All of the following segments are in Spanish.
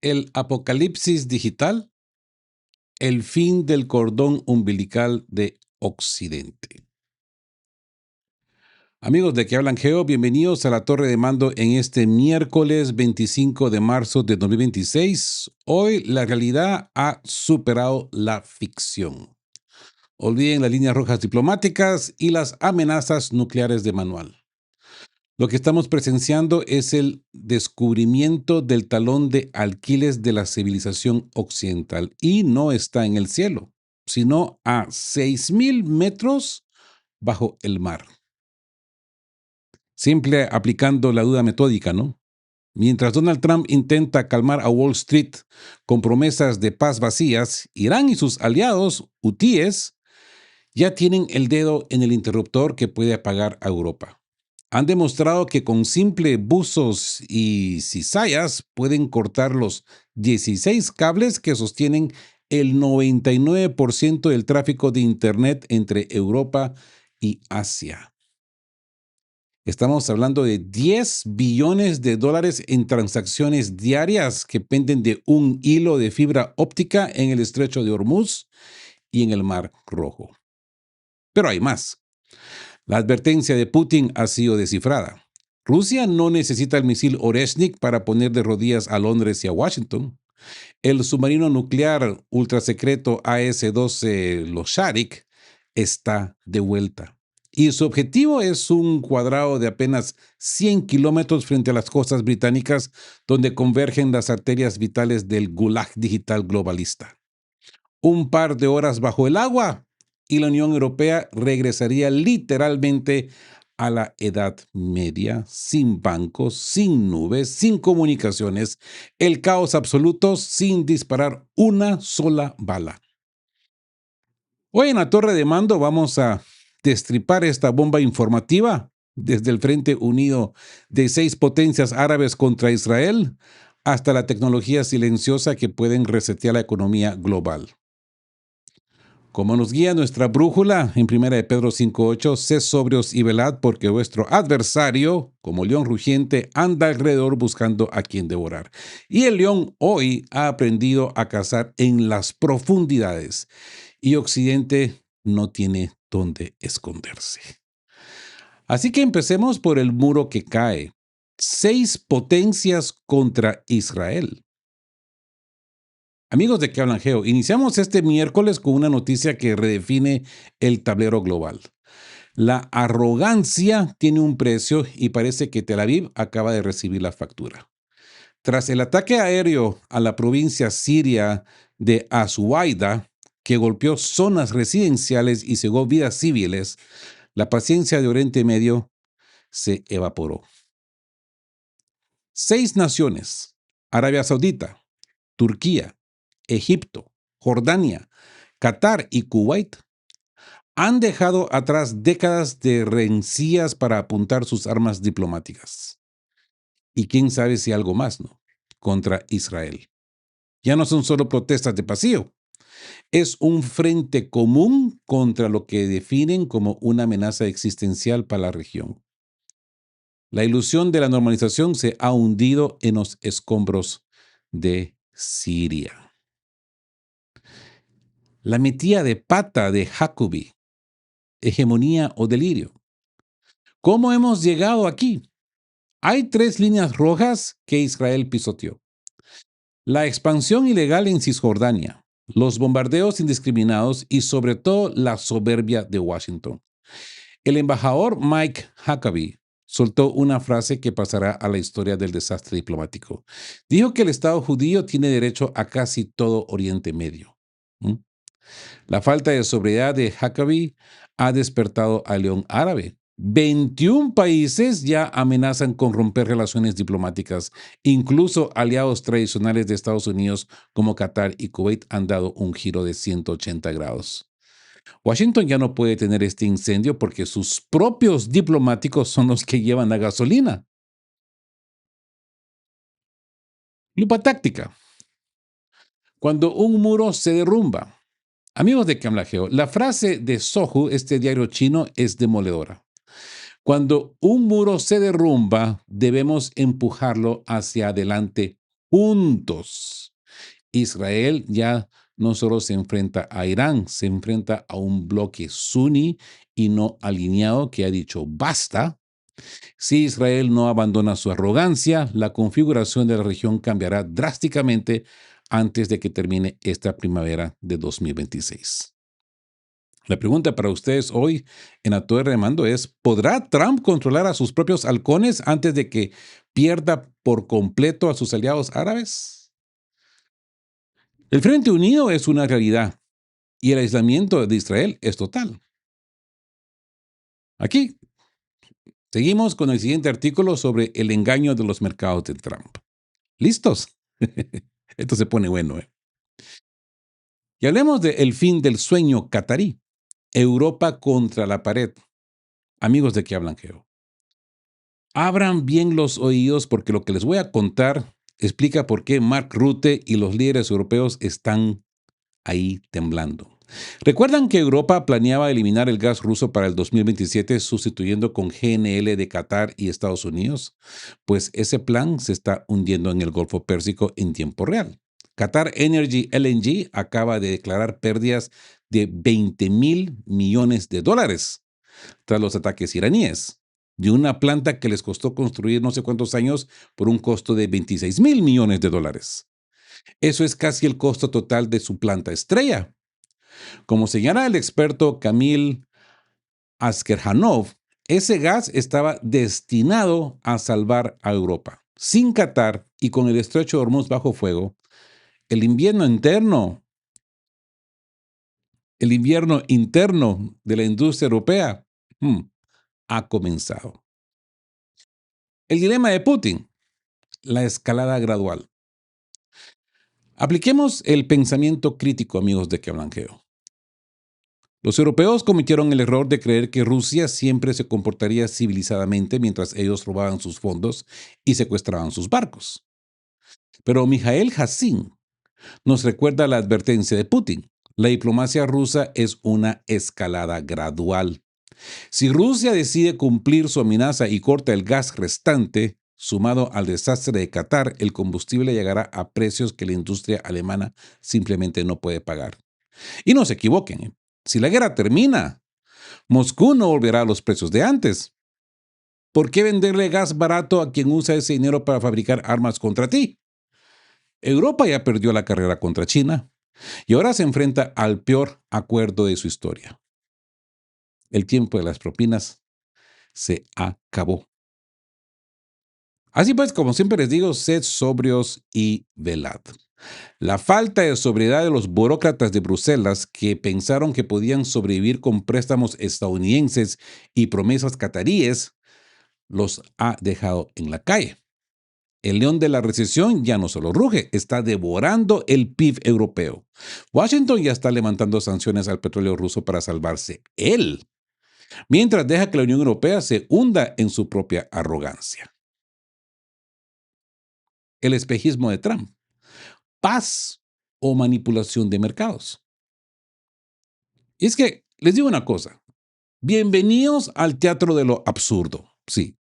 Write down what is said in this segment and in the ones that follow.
El apocalipsis digital, el fin del cordón umbilical de Occidente. Amigos de Que Hablan Geo, bienvenidos a la Torre de Mando en este miércoles 25 de marzo de 2026. Hoy la realidad ha superado la ficción. Olviden las líneas rojas diplomáticas y las amenazas nucleares de manual. Lo que estamos presenciando es el descubrimiento del talón de Aquiles de la civilización occidental y no está en el cielo, sino a 6.000 metros bajo el mar. Simple aplicando la duda metódica, ¿no? Mientras Donald Trump intenta calmar a Wall Street con promesas de paz vacías, Irán y sus aliados, hutíes, ya tienen el dedo en el interruptor que puede apagar a Europa. Han demostrado que con simple buzos y cizallas pueden cortar los 16 cables que sostienen el 99% del tráfico de Internet entre Europa y Asia. Estamos hablando de 10 billones de dólares en transacciones diarias que penden de un hilo de fibra óptica en el estrecho de Hormuz y en el Mar Rojo. Pero hay más. La advertencia de Putin ha sido descifrada. Rusia no necesita el misil Oreshnik para poner de rodillas a Londres y a Washington. El submarino nuclear ultrasecreto AS-12 Losharik está de vuelta. Y su objetivo es un cuadrado de apenas 100 kilómetros frente a las costas británicas, donde convergen las arterias vitales del gulag digital globalista. Un par de horas bajo el agua y la Unión Europea regresaría literalmente a la Edad Media, sin bancos, sin nubes, sin comunicaciones, el caos absoluto sin disparar una sola bala. Hoy en la Torre de Mando vamos a destripar esta bomba informativa desde el Frente Unido de 6 potencias árabes contra Israel hasta la tecnología silenciosa que pueden resetear la economía global. Como nos guía nuestra brújula en 1 de Pedro 5:8, sed sobrios y velad, porque vuestro adversario, como león rugiente, anda alrededor buscando a quien devorar. Y el león hoy ha aprendido a cazar en las profundidades, y Occidente no tiene dónde esconderse. Así que empecemos por el muro que cae. 6 potencias contra Israel. Amigos de Que Hablan Geo, iniciamos este miércoles con una noticia que redefine el tablero global. La arrogancia tiene un precio y parece que Tel Aviv acaba de recibir la factura. Tras el ataque aéreo a la provincia siria de Aswaida, que golpeó zonas residenciales y cegó vidas civiles, la paciencia de Oriente Medio se evaporó. 6 naciones, Arabia Saudita, Turquía, Egipto, Jordania, Qatar y Kuwait han dejado atrás décadas de rencillas para apuntar sus armas diplomáticas. Y quién sabe si algo más, ¿no? Contra Israel. Ya no son solo protestas de pasillo, es un frente común contra lo que definen como una amenaza existencial para la región. La ilusión de la normalización se ha hundido en los escombros de Siria. La metida de pata de Jacobi, hegemonía o delirio. ¿Cómo hemos llegado aquí? Hay 3 líneas rojas que Israel pisoteó. La expansión ilegal en Cisjordania, los bombardeos indiscriminados y sobre todo la soberbia de Washington. El embajador Mike Huckabee soltó una frase que pasará a la historia del desastre diplomático. Dijo que el Estado judío tiene derecho a casi todo Oriente Medio. ¿Mm? La falta de sobriedad de Huckabee ha despertado al león árabe. 21 países ya amenazan con romper relaciones diplomáticas. Incluso aliados tradicionales de Estados Unidos como Qatar y Kuwait han dado un giro de 180 grados. Washington ya no puede tener este incendio porque sus propios diplomáticos son los que llevan la gasolina. Lupa táctica. Cuando un muro se derrumba. Amigos de Que Hablan Geo, la frase de Sohu, este diario chino, es demoledora. Cuando un muro se derrumba, debemos empujarlo hacia adelante juntos. Israel ya no solo se enfrenta a Irán, se enfrenta a un bloque suní y no alineado que ha dicho basta. Si Israel no abandona su arrogancia, la configuración de la región cambiará drásticamente antes de que termine esta primavera de 2026. La pregunta para ustedes hoy en A Torre de Mando es, ¿podrá Trump controlar a sus propios halcones antes de que pierda por completo a sus aliados árabes? El Frente Unido es una realidad y el aislamiento de Israel es total. Aquí seguimos con el siguiente artículo sobre el engaño de los mercados de Trump. ¿Listos? Esto se pone bueno, ¿eh? Y hablemos de el fin del sueño catarí. Europa contra la pared. Amigos de qué hablan, Geo. Abran bien los oídos porque lo que les voy a contar explica por qué Mark Rutte y los líderes europeos están ahí temblando. ¿Recuerdan que Europa planeaba eliminar el gas ruso para el 2027 sustituyendo con GNL de Qatar y Estados Unidos? Pues ese plan se está hundiendo en el Golfo Pérsico en tiempo real. Qatar Energy LNG acaba de declarar pérdidas de 20.000 millones de dólares tras los ataques iraníes, de una planta que les costó construir no sé cuántos años por un costo de 26.000 millones de dólares. Eso es casi el costo total de su planta estrella. Como señala el experto Kamil Askerhanov, ese gas estaba destinado a salvar a Europa. Sin Qatar y con el estrecho de Hormuz bajo fuego, el invierno interno, el invierno interno de la industria europea ha comenzado. El dilema de Putin, la escalada gradual. Apliquemos el pensamiento crítico, amigos de que hablan Geo. Los europeos cometieron el error de creer que Rusia siempre se comportaría civilizadamente mientras ellos robaban sus fondos y secuestraban sus barcos. Pero Mikhail Hassin nos recuerda la advertencia de Putin. La diplomacia rusa es una escalada gradual. Si Rusia decide cumplir su amenaza y corta el gas restante, sumado al desastre de Qatar, el combustible llegará a precios que la industria alemana simplemente no puede pagar. Y no se equivoquen, ¿eh? Si la guerra termina, Moscú no volverá a los precios de antes. ¿Por qué venderle gas barato a quien usa ese dinero para fabricar armas contra ti? Europa ya perdió la carrera contra China y ahora se enfrenta al peor acuerdo de su historia. El tiempo de las propinas se acabó. Así pues, como siempre les digo, sed sobrios y velad. La falta de sobriedad de los burócratas de Bruselas que pensaron que podían sobrevivir con préstamos estadounidenses y promesas cataríes los ha dejado en la calle. El león de la recesión ya no solo ruge, está devorando el PIB europeo. Washington ya está levantando sanciones al petróleo ruso para salvarse él, mientras deja que la Unión Europea se hunda en su propia arrogancia. El espejismo de Trump. Paz o manipulación de mercados. Y es que les digo una cosa. Bienvenidos al teatro de lo absurdo. Sí.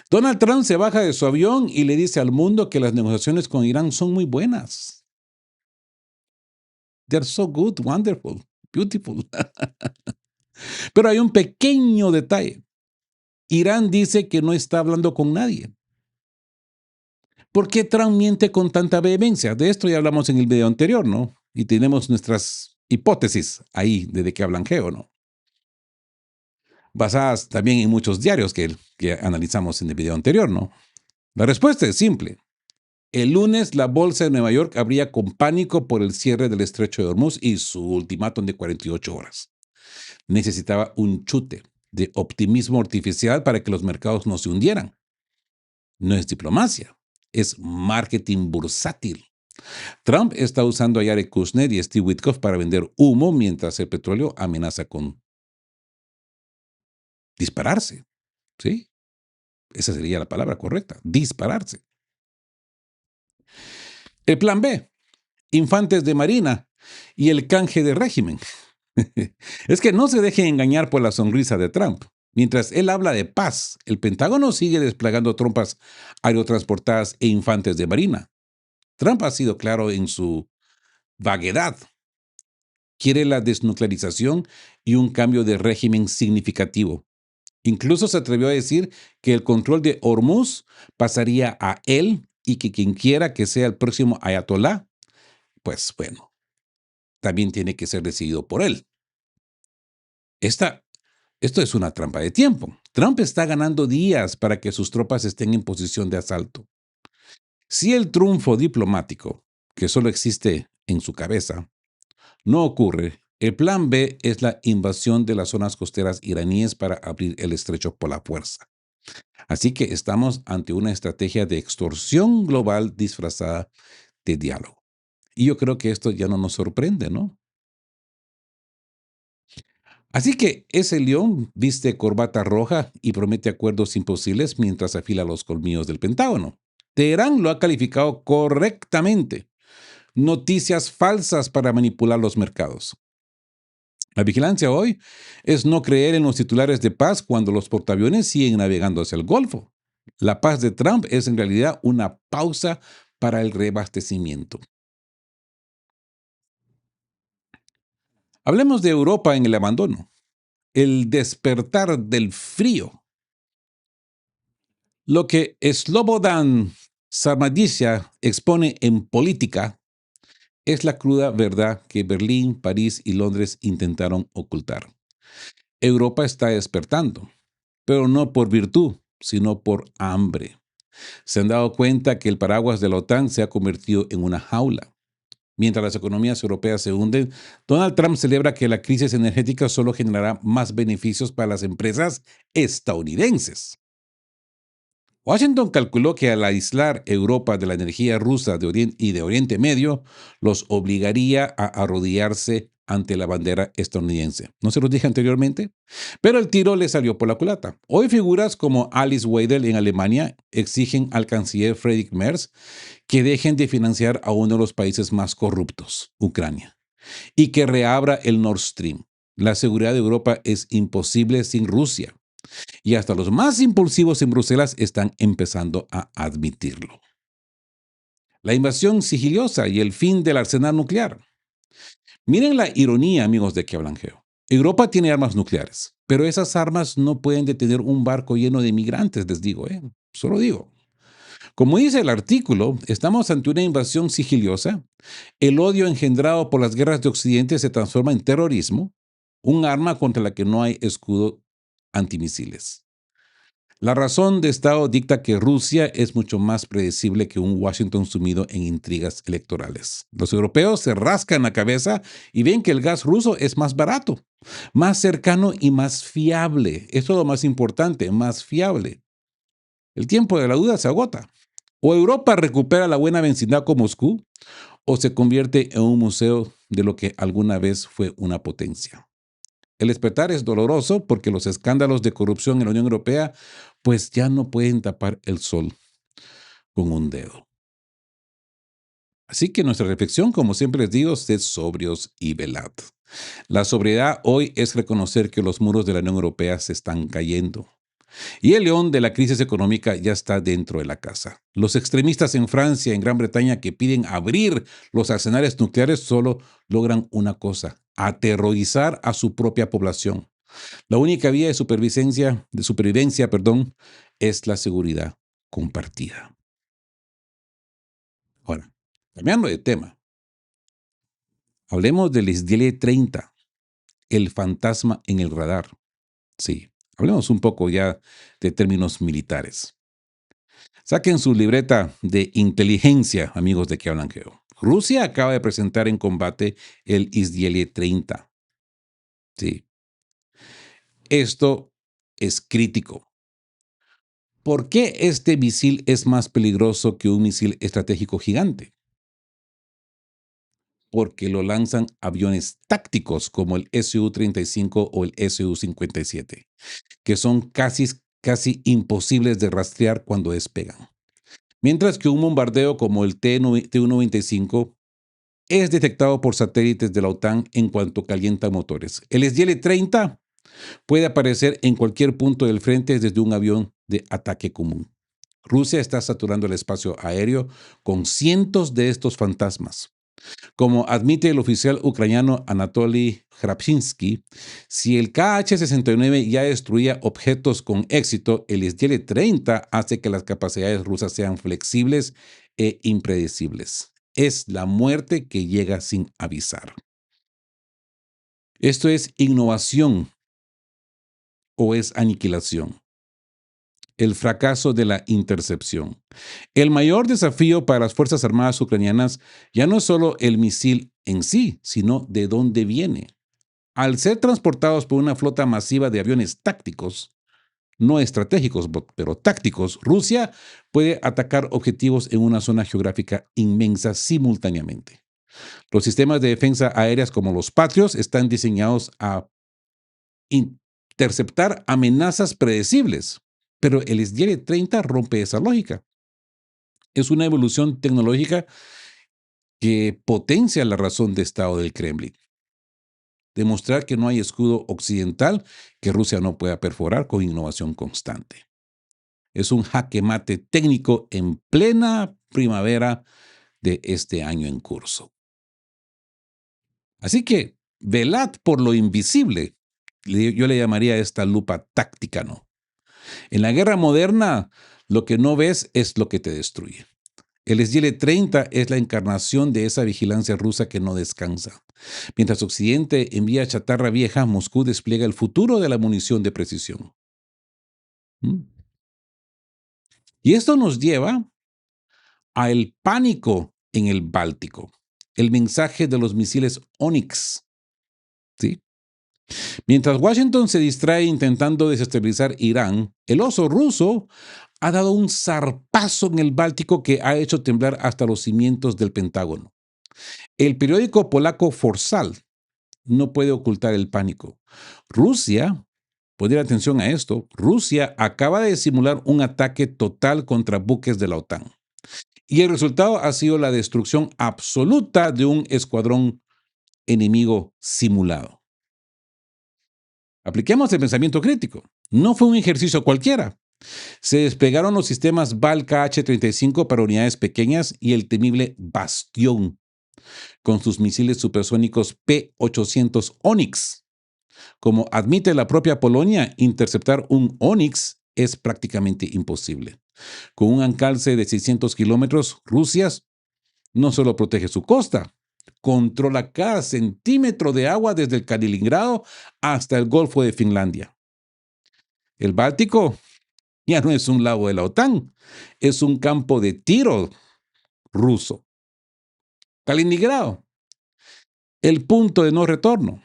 Donald Trump se baja de su avión y le dice al mundo que las negociaciones con Irán son muy buenas. They're so good, wonderful, beautiful. Pero hay un pequeño detalle. Irán dice que no está hablando con nadie. ¿Por qué Trump miente con tanta vehemencia? De esto ya hablamos en el video anterior, ¿no? Y tenemos nuestras hipótesis ahí de qué hablan Geo, ¿no? Basadas también en muchos diarios que analizamos en el video anterior, ¿no? La respuesta es simple. El lunes la bolsa de Nueva York abría con pánico por el cierre del estrecho de Hormuz y su ultimátum de 48 horas. Necesitaba un chute de optimismo artificial para que los mercados no se hundieran. No es diplomacia, es marketing bursátil. Trump está usando a Jared Kushner y Steve Witkoff para vender humo mientras el petróleo amenaza con dispararse. ¿Sí? Esa sería la palabra correcta, dispararse. El plan B, infantes de marina y el canje de régimen. Es que no se dejen engañar por la sonrisa de Trump. Mientras él habla de paz, el Pentágono sigue desplegando tropas aerotransportadas e infantes de marina. Trump ha sido claro en su vaguedad. Quiere la desnuclearización y un cambio de régimen significativo. Incluso se atrevió a decir que el control de Hormuz pasaría a él y que quien quiera que sea el próximo ayatolá, pues bueno, también tiene que ser decidido por él. Esta, esto es una trampa de tiempo. Trump está ganando días para que sus tropas estén en posición de asalto. Si el triunfo diplomático, que solo existe en su cabeza, no ocurre, el plan B es la invasión de las zonas costeras iraníes para abrir el estrecho por la fuerza. Así que estamos ante una estrategia de extorsión global disfrazada de diálogo. Y yo creo que esto ya no nos sorprende, ¿no? Así que ese león viste corbata roja y promete acuerdos imposibles mientras afila los colmillos del Pentágono. Teherán lo ha calificado correctamente. Noticias falsas para manipular los mercados. La vigilancia hoy es no creer en los titulares de paz cuando los portaaviones siguen navegando hacia el Golfo. La paz de Trump es en realidad una pausa para el reabastecimiento. Hablemos de Europa en el abandono, el despertar del frío. Lo que Slobodan Sarmadisha expone en Política es la cruda verdad que Berlín, París y Londres intentaron ocultar. Europa está despertando, pero no por virtud, sino por hambre. Se han dado cuenta que el paraguas de la OTAN se ha convertido en una jaula. Mientras las economías europeas se hunden, Donald Trump celebra que la crisis energética solo generará más beneficios para las empresas estadounidenses. Washington calculó que al aislar Europa de la energía rusa y de Oriente Medio, los obligaría a arrodillarse ante la bandera estadounidense. ¿No se los dije anteriormente? Pero el tiro le salió por la culata. Hoy figuras como Alice Weidel en Alemania exigen al canciller Friedrich Merz que dejen de financiar a uno de los países más corruptos, Ucrania, y que reabra el Nord Stream. La seguridad de Europa es imposible sin Rusia. Y hasta los más impulsivos en Bruselas están empezando a admitirlo. La invasión sigiliosa y el fin del arsenal nuclear. Miren la ironía, amigos de Que Hablan Geo. Europa tiene armas nucleares, pero esas armas no pueden detener un barco lleno de migrantes, les digo, solo digo. Como dice el artículo, estamos ante una invasión sigiliosa. El odio engendrado por las guerras de Occidente se transforma en terrorismo, un arma contra la que no hay escudo antimisiles. La razón de Estado dicta que Rusia es mucho más predecible que un Washington sumido en intrigas electorales. Los europeos se rascan la cabeza y ven que el gas ruso es más barato, más cercano y más fiable. Eso es lo más importante, más fiable. El tiempo de la duda se agota. O Europa recupera la buena vecindad con Moscú, o se convierte en un museo de lo que alguna vez fue una potencia. El despertar es doloroso porque los escándalos de corrupción en la Unión Europea pues ya no pueden tapar el sol con un dedo. Así que nuestra reflexión, como siempre les digo, es sobrios y velad. La sobriedad hoy es reconocer que los muros de la Unión Europea se están cayendo. Y el león de la crisis económica ya está dentro de la casa. Los extremistas en Francia, en Gran Bretaña, que piden abrir los arsenales nucleares solo logran una cosa: aterrorizar a su propia población. La única vía de supervivencia, es la seguridad compartida. Ahora, cambiando de tema, hablemos del SDL 30, el fantasma en el radar. Sí, hablemos un poco ya de términos militares. Saquen su libreta de inteligencia, amigos de Que Hablan Geo. Rusia acaba de presentar en combate el SDL 30. Sí, esto es crítico. ¿Por qué este misil es más peligroso que un misil estratégico gigante? Porque lo lanzan aviones tácticos como el Su-35 o el Su-57, que son casi imposibles de rastrear cuando despegan. Mientras que un bombardeo como el Tu-95 es detectado por satélites de la OTAN en cuanto calienta motores. El SDL-30 puede aparecer en cualquier punto del frente desde un avión de ataque común. Rusia está saturando el espacio aéreo con cientos de estos fantasmas. Como admite el oficial ucraniano Anatoly Hrabchinsky, si el KH-69 ya destruía objetos con éxito, el SL-30 hace que las capacidades rusas sean flexibles e impredecibles. Es la muerte que llega sin avisar. ¿Esto es innovación o es aniquilación? El fracaso de la intercepción. El mayor desafío para las Fuerzas Armadas ucranianas ya no es solo el misil en sí, sino de dónde viene. Al ser transportados por una flota masiva de aviones tácticos, no estratégicos, pero tácticos, Rusia puede atacar objetivos en una zona geográfica inmensa simultáneamente. Los sistemas de defensa aéreas como los Patriots están diseñados a interceptar amenazas predecibles, pero el SDR-30 rompe esa lógica. Es una evolución tecnológica que potencia la razón de Estado del Kremlin. Demostrar que no hay escudo occidental que Rusia no pueda perforar con innovación constante. Es un jaque mate técnico en plena primavera de este año en curso. Así que velad por lo invisible. Yo le llamaría esta lupa táctica, ¿no? En la guerra moderna, lo que no ves es lo que te destruye. El SL-30 es la encarnación de esa vigilancia rusa que no descansa. Mientras Occidente envía chatarra vieja, Moscú despliega el futuro de la munición de precisión. ¿Mm? Y esto nos lleva al pánico en el Báltico. El mensaje de los misiles Onyx. ¿Sí? Mientras Washington se distrae intentando desestabilizar Irán, el oso ruso ha dado un zarpazo en el Báltico que ha hecho temblar hasta los cimientos del Pentágono. El periódico polaco Forsal no puede ocultar el pánico. Rusia, poner atención a esto, Rusia acaba de simular un ataque total contra buques de la OTAN. Y el resultado ha sido la destrucción absoluta de un escuadrón enemigo simulado. Apliquemos el pensamiento crítico. No fue un ejercicio cualquiera. Se desplegaron los sistemas BAL-KH-35 para unidades pequeñas y el temible Bastión, con sus misiles supersónicos P-800 Onyx. Como admite la propia Polonia, interceptar un Onyx es prácticamente imposible. Con un alcance de 600 kilómetros, Rusia no solo protege su costa, controla cada centímetro de agua desde el Kaliningrado hasta el Golfo de Finlandia. El Báltico ya no es un lago de la OTAN, es un campo de tiro ruso. Kaliningrado, el punto de no retorno.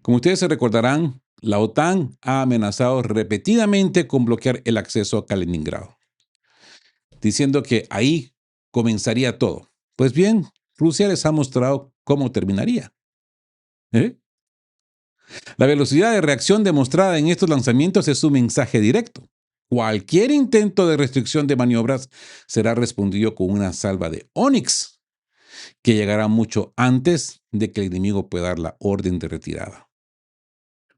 Como ustedes se recordarán, la OTAN ha amenazado repetidamente con bloquear el acceso a Kaliningrado, diciendo que ahí comenzaría todo. Pues bien, Rusia les ha mostrado cómo terminaría. ¿Eh? La velocidad de reacción demostrada en estos lanzamientos es un mensaje directo. Cualquier intento de restricción de maniobras será respondido con una salva de Onyx, que llegará mucho antes de que el enemigo pueda dar la orden de retirada.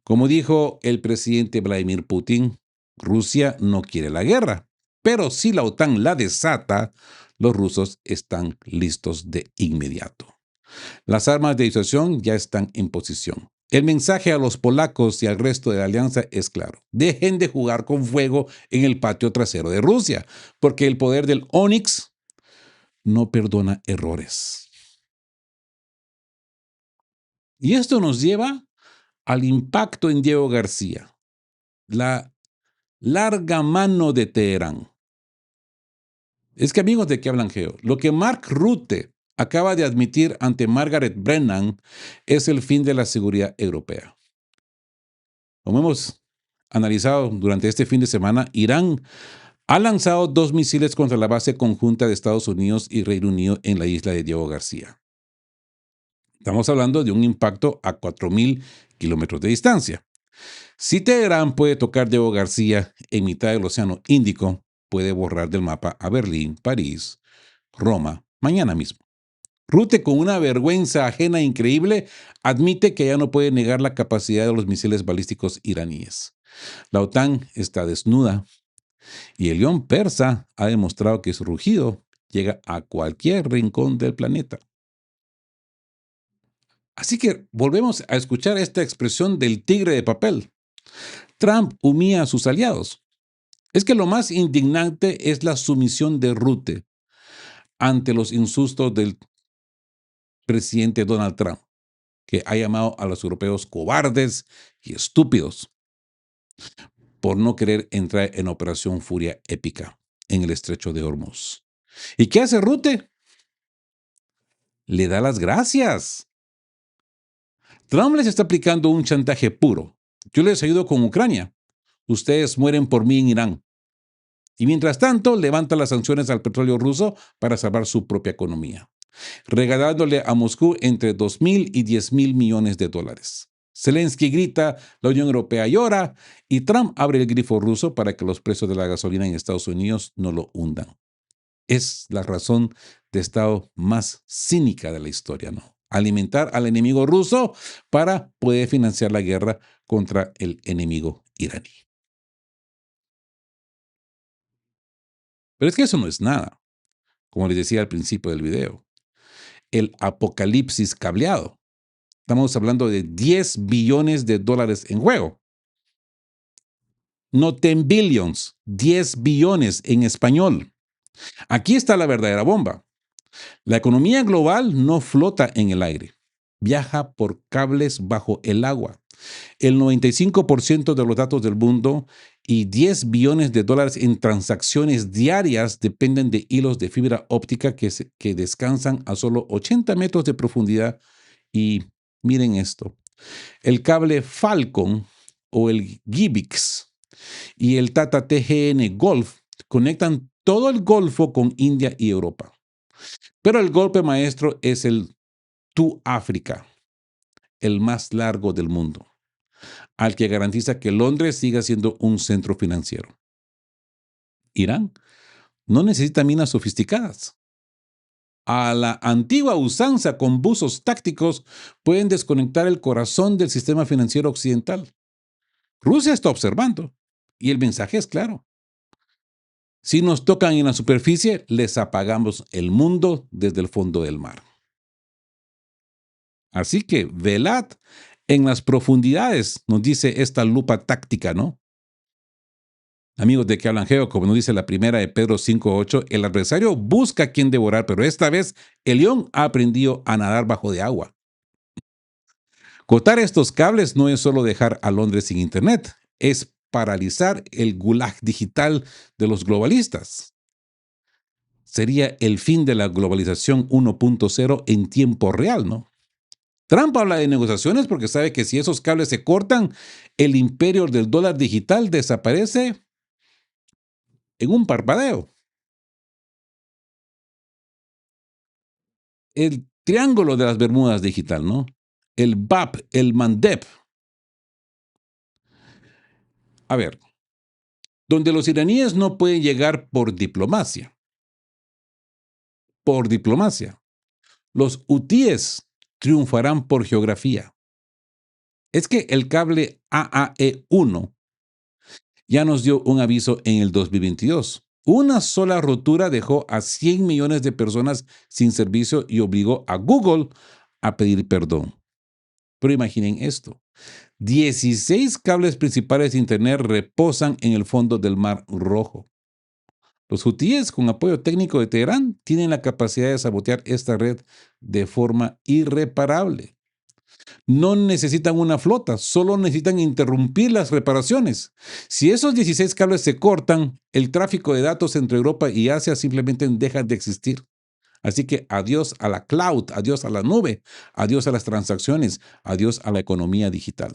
Como dijo el presidente Vladimir Putin, Rusia no quiere la guerra, pero si la OTAN la desata, los rusos están listos de inmediato. Las armas de disuasión ya están en posición. El mensaje a los polacos y al resto de la alianza es claro. Dejen de jugar con fuego en el patio trasero de Rusia, porque el poder del Onyx no perdona errores. Y esto nos lleva al impacto en Diego García, la larga mano de Teherán. Es que amigos, ¿de qué hablan Geo? Lo que Mark Rutte acaba de admitir ante Margaret Brennan es el fin de la seguridad europea. Como hemos analizado durante este fin de semana, Irán ha lanzado 2 misiles contra la base conjunta de Estados Unidos y Reino Unido en la isla de Diego García. Estamos hablando de un impacto a 4.000 kilómetros de distancia. Si Teherán puede tocar Diego García en mitad del Océano Índico, puede borrar del mapa a Berlín, París, Roma, mañana mismo. Rutte, con una vergüenza ajena increíble, admite que ya no puede negar la capacidad de los misiles balísticos iraníes. La OTAN está desnuda. Y el león persa ha demostrado que su rugido llega a cualquier rincón del planeta. Así que volvemos a escuchar esta expresión del tigre de papel. Trump humilla a sus aliados. Es que lo más indignante es la sumisión de Rutte ante los insultos del presidente Donald Trump, que ha llamado a los europeos cobardes y estúpidos por no querer entrar en Operación Furia Épica en el estrecho de Hormuz. ¿Y qué hace Rutte? Le da las gracias. Trump les está aplicando un chantaje puro. Yo les ayudo con Ucrania. Ustedes mueren por mí en Irán. Y mientras tanto, levanta las sanciones al petróleo ruso para salvar su propia economía, regalándole a Moscú entre 2.000 y 10.000 millones de dólares. Zelensky grita, la Unión Europea llora y Trump abre el grifo ruso para que los precios de la gasolina en Estados Unidos no lo hundan. Es la razón de Estado más cínica de la historia, ¿no? Alimentar al enemigo ruso para poder financiar la guerra contra el enemigo iraní. Pero es que eso no es nada, como les decía al principio del video. El apocalipsis cableado. Estamos hablando de 10 billones de dólares en juego. No 10 billions, 10 billones en español. Aquí está la verdadera bomba. La economía global no flota en el aire, viaja por cables bajo el agua. El 95% de los datos del mundo y 10 billones de dólares en transacciones diarias dependen de hilos de fibra óptica que descansan a solo 80 metros de profundidad. Y miren esto, el cable Falcon o el Gibix y el Tata TGN Golf conectan todo el Golfo con India y Europa. Pero el golpe maestro es el To África, el más largo del mundo, al que garantiza que Londres siga siendo un centro financiero. Irán no necesita minas sofisticadas. A la antigua usanza con buzos tácticos pueden desconectar el corazón del sistema financiero occidental. Rusia está observando y el mensaje es claro. Si nos tocan en la superficie, les apagamos el mundo desde el fondo del mar. Así que velad en las profundidades, nos dice esta lupa táctica, ¿no? Amigos de Que Hablan Geo, como nos dice la primera de Pedro 5:8, el adversario busca a quien devorar, pero esta vez el león ha aprendido a nadar bajo de agua. Cortar estos cables no es solo dejar a Londres sin internet, es paralizar el gulag digital de los globalistas. Sería el fin de la globalización 1.0 en tiempo real, ¿no? Trump habla de negociaciones porque sabe que si esos cables se cortan, el imperio del dólar digital desaparece en un parpadeo. El triángulo de las Bermudas digital, ¿no? El BAP, el MANDEP. A ver, donde los iraníes no pueden llegar por diplomacia. Por diplomacia. Los hutíes triunfarán por geografía. Es que el cable AAE1 ya nos dio un aviso en el 2022. Una sola rotura dejó a 100 millones de personas sin servicio y obligó a Google a pedir perdón. Pero imaginen esto. 16 cables principales de Internet reposan en el fondo del Mar Rojo. Los hutíes, con apoyo técnico de Teherán, tienen la capacidad de sabotear esta red de forma irreparable. No necesitan una flota, solo necesitan interrumpir las reparaciones. Si esos 16 cables se cortan, el tráfico de datos entre Europa y Asia simplemente deja de existir. Así que adiós a la cloud, adiós a la nube, adiós a las transacciones, adiós a la economía digital.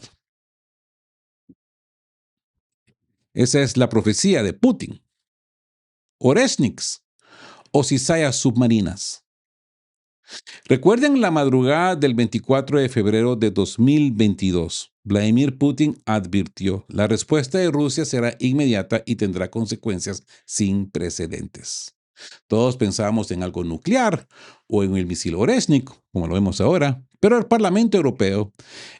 Esa es la profecía de Putin. Oresniks o cizallas submarinas. Recuerden la madrugada del 24 de febrero de 2022. Vladimir Putin advirtió, la respuesta de Rusia será inmediata y tendrá consecuencias sin precedentes. Todos pensábamos en algo nuclear o en el misil Oresnik, como lo vemos ahora, pero el Parlamento Europeo,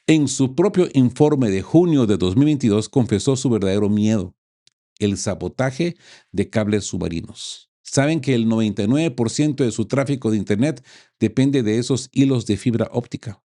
en su propio informe de junio de 2022, confesó su verdadero miedo. el sabotaje de cables submarinos. Saben que el 99% de su tráfico de Internet depende de esos hilos de fibra óptica.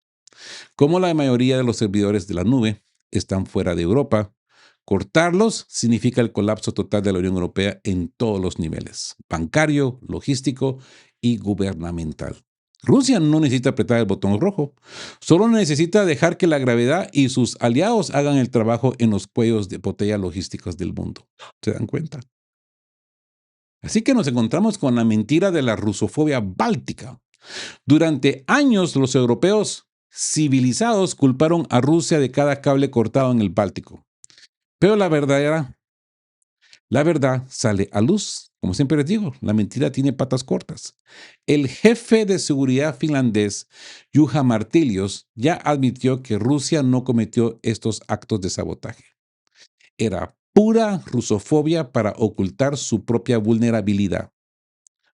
Como la mayoría de los servidores de la nube están fuera de Europa, cortarlos significa el colapso total de la Unión Europea en todos los niveles, bancario, logístico y gubernamental. Rusia no necesita apretar el botón rojo, solo necesita dejar que la gravedad y sus aliados hagan el trabajo en los cuellos de botella logísticos del mundo. ¿Se dan cuenta? Así que nos encontramos con la mentira de la rusofobia báltica. Durante años los europeos civilizados culparon a Rusia de cada cable cortado en el Báltico. Pero la verdad sale a luz. Como siempre les digo, la mentira tiene patas cortas. El jefe de seguridad finlandés, Juha Martelius, ya admitió que Rusia no cometió estos actos de sabotaje. Era pura rusofobia para ocultar su propia vulnerabilidad.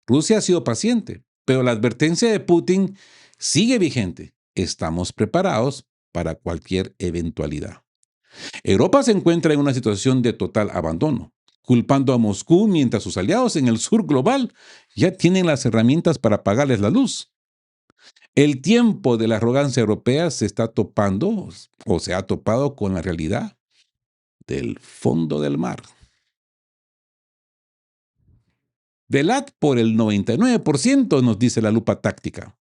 Rusia ha sido paciente, pero la advertencia de Putin sigue vigente. Estamos preparados para cualquier eventualidad. Europa se encuentra en una situación de total abandono, culpando a Moscú mientras sus aliados en el sur global ya tienen las herramientas para apagarles la luz. El tiempo de la arrogancia europea se está topando o se ha topado con la realidad del fondo del mar. Velad por el 99%, nos dice la lupa táctica.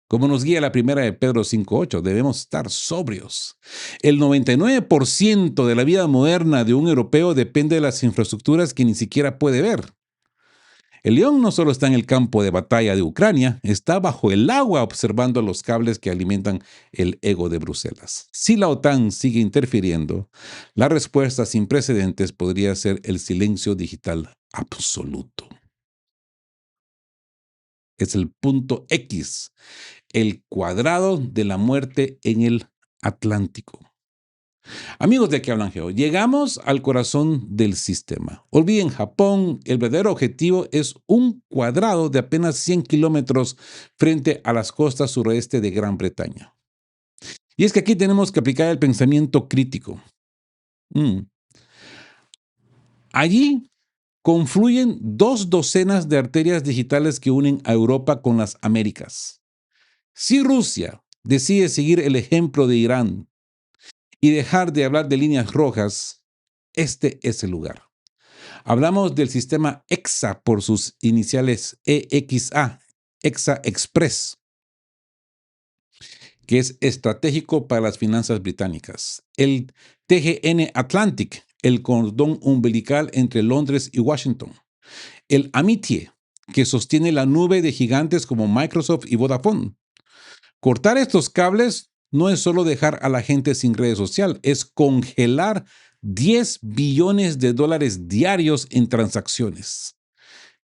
Como nos guía la primera de Pedro 5.8, debemos estar sobrios. El 99% de la vida moderna de un europeo depende de las infraestructuras que ni siquiera puede ver. El león no solo está en el campo de batalla de Ucrania, está bajo el agua observando los cables que alimentan el ego de Bruselas. Si la OTAN sigue interfiriendo, la respuesta sin precedentes podría ser el silencio digital absoluto. Es el punto X, el cuadrado de la muerte en el Atlántico. Amigos de Aquí Hablan Geo, llegamos al corazón del sistema. Olviden Japón, el verdadero objetivo es un cuadrado de apenas 100 kilómetros frente a las costas suroeste de Gran Bretaña. Y es que aquí tenemos que aplicar el pensamiento crítico. Allí confluyen 2 docenas de arterias digitales que unen a Europa con las Américas. Si Rusia decide seguir el ejemplo de Irán y dejar de hablar de líneas rojas, este es el lugar. Hablamos del sistema EXA por sus iniciales EXA, EXA Express, que es estratégico para las finanzas británicas. El TGN Atlantic, el cordón umbilical entre Londres y Washington. El Amitié, que sostiene la nube de gigantes como Microsoft y Vodafone. Cortar estos cables no es solo dejar a la gente sin red social, es congelar 10 billones de dólares diarios en transacciones.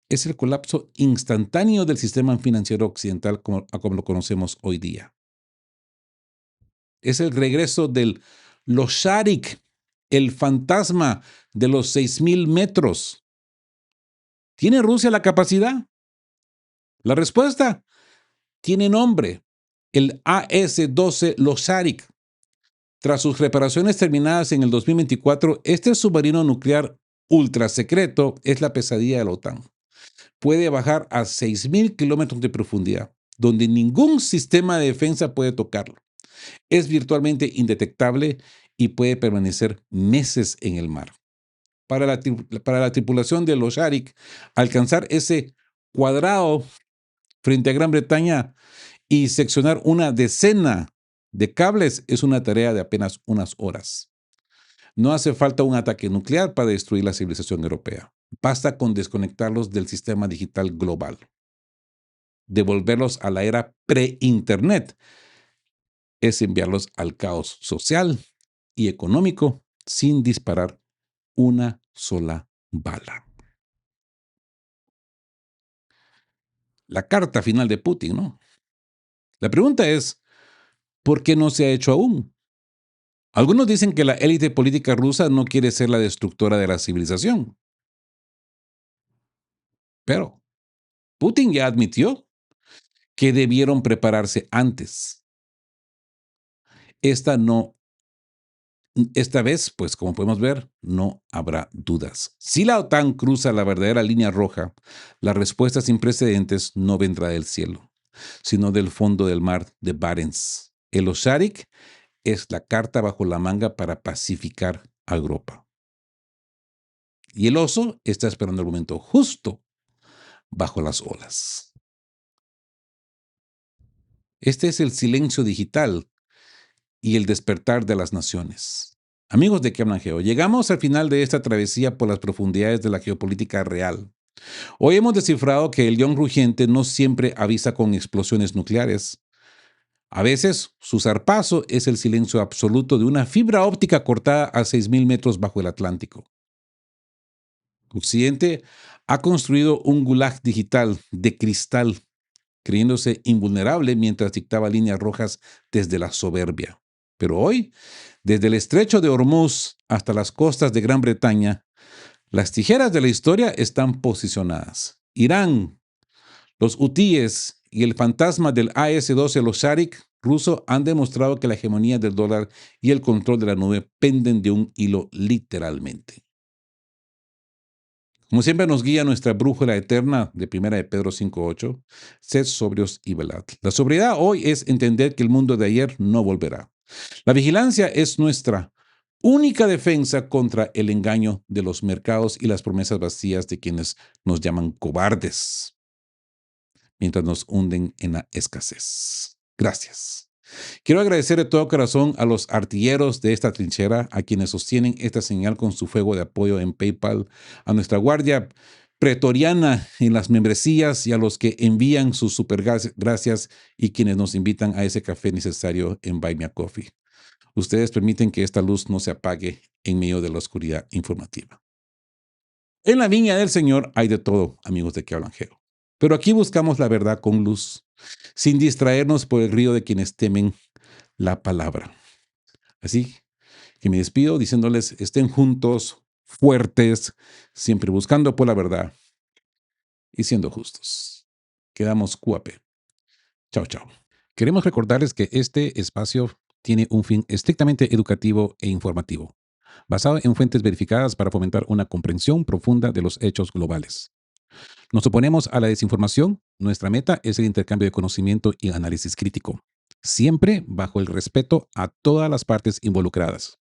Es el colapso instantáneo del sistema financiero occidental como lo conocemos hoy día. Es el regreso del Losharik, el fantasma de los 6.000 metros. ¿Tiene Rusia la capacidad? La respuesta tiene nombre, el AS-12 Losharik. Tras sus reparaciones terminadas en el 2024, este submarino nuclear ultra secreto es la pesadilla de la OTAN. Puede bajar a 6.000 kilómetros de profundidad, donde ningún sistema de defensa puede tocarlo. Es virtualmente indetectable y puede permanecer meses en el mar. Para la tripulación de los Sharik, alcanzar ese cuadrado frente a Gran Bretaña y seccionar una decena de cables es una tarea de apenas unas horas. No hace falta un ataque nuclear para destruir la civilización europea. Basta con desconectarlos del sistema digital global. Devolverlos a la era pre-Internet es enviarlos al caos social y económico sin disparar una sola bala. La carta final de Putin, ¿no? La pregunta es, ¿por qué no se ha hecho aún? Algunos dicen que la élite política rusa no quiere ser la destructora de la civilización. Pero Putin ya admitió que debieron prepararse antes. Esta no Esta vez, pues como podemos ver, no habrá dudas. Si la OTAN cruza la verdadera línea roja, la respuesta sin precedentes no vendrá del cielo, sino del fondo del mar de Barents. El Osarik es la carta bajo la manga para pacificar a Europa. Y el oso está esperando el momento justo bajo las olas. Este es el silencio digital y el despertar de las naciones. Amigos de Que Hablan Geo, llegamos al final de esta travesía por las profundidades de la geopolítica real. Hoy hemos descifrado que el león rugiente no siempre avisa con explosiones nucleares. A veces, su zarpazo es el silencio absoluto de una fibra óptica cortada a 6.000 metros bajo el Atlántico. Occidente ha construido un gulag digital de cristal, creyéndose invulnerable mientras dictaba líneas rojas desde la soberbia. Pero hoy, desde el estrecho de Hormuz hasta las costas de Gran Bretaña, las tijeras de la historia están posicionadas. Irán, los hutíes y el fantasma del AS-12 los Sharik ruso han demostrado que la hegemonía del dólar y el control de la nube penden de un hilo literalmente. Como siempre nos guía nuestra brújula eterna de 1 de Pedro 5:8, sed sobrios y velad. La sobriedad hoy es entender que el mundo de ayer no volverá. La vigilancia es nuestra única defensa contra el engaño de los mercados y las promesas vacías de quienes nos llaman cobardes, mientras nos hunden en la escasez. Gracias. Quiero agradecer de todo corazón a los artilleros de esta trinchera, a quienes sostienen esta señal con su fuego de apoyo en PayPal, a nuestra guardia pretoriana en las membresías y a los que envían sus supergracias y quienes nos invitan a ese café necesario en Buy Me a Coffee. Ustedes permiten que esta luz no se apague en medio de la oscuridad informativa. En la viña del Señor hay de todo, amigos de Que Hablan Geo. Pero aquí buscamos la verdad con luz, sin distraernos por el río de quienes temen la palabra. Así que me despido diciéndoles, estén juntos, fuertes, siempre buscando por la verdad y siendo justos. Quedamos QAP. Chao, chao. Queremos recordarles que este espacio tiene un fin estrictamente educativo e informativo, basado en fuentes verificadas para fomentar una comprensión profunda de los hechos globales. Nos oponemos a la desinformación. Nuestra meta es el intercambio de conocimiento y análisis crítico, siempre bajo el respeto a todas las partes involucradas.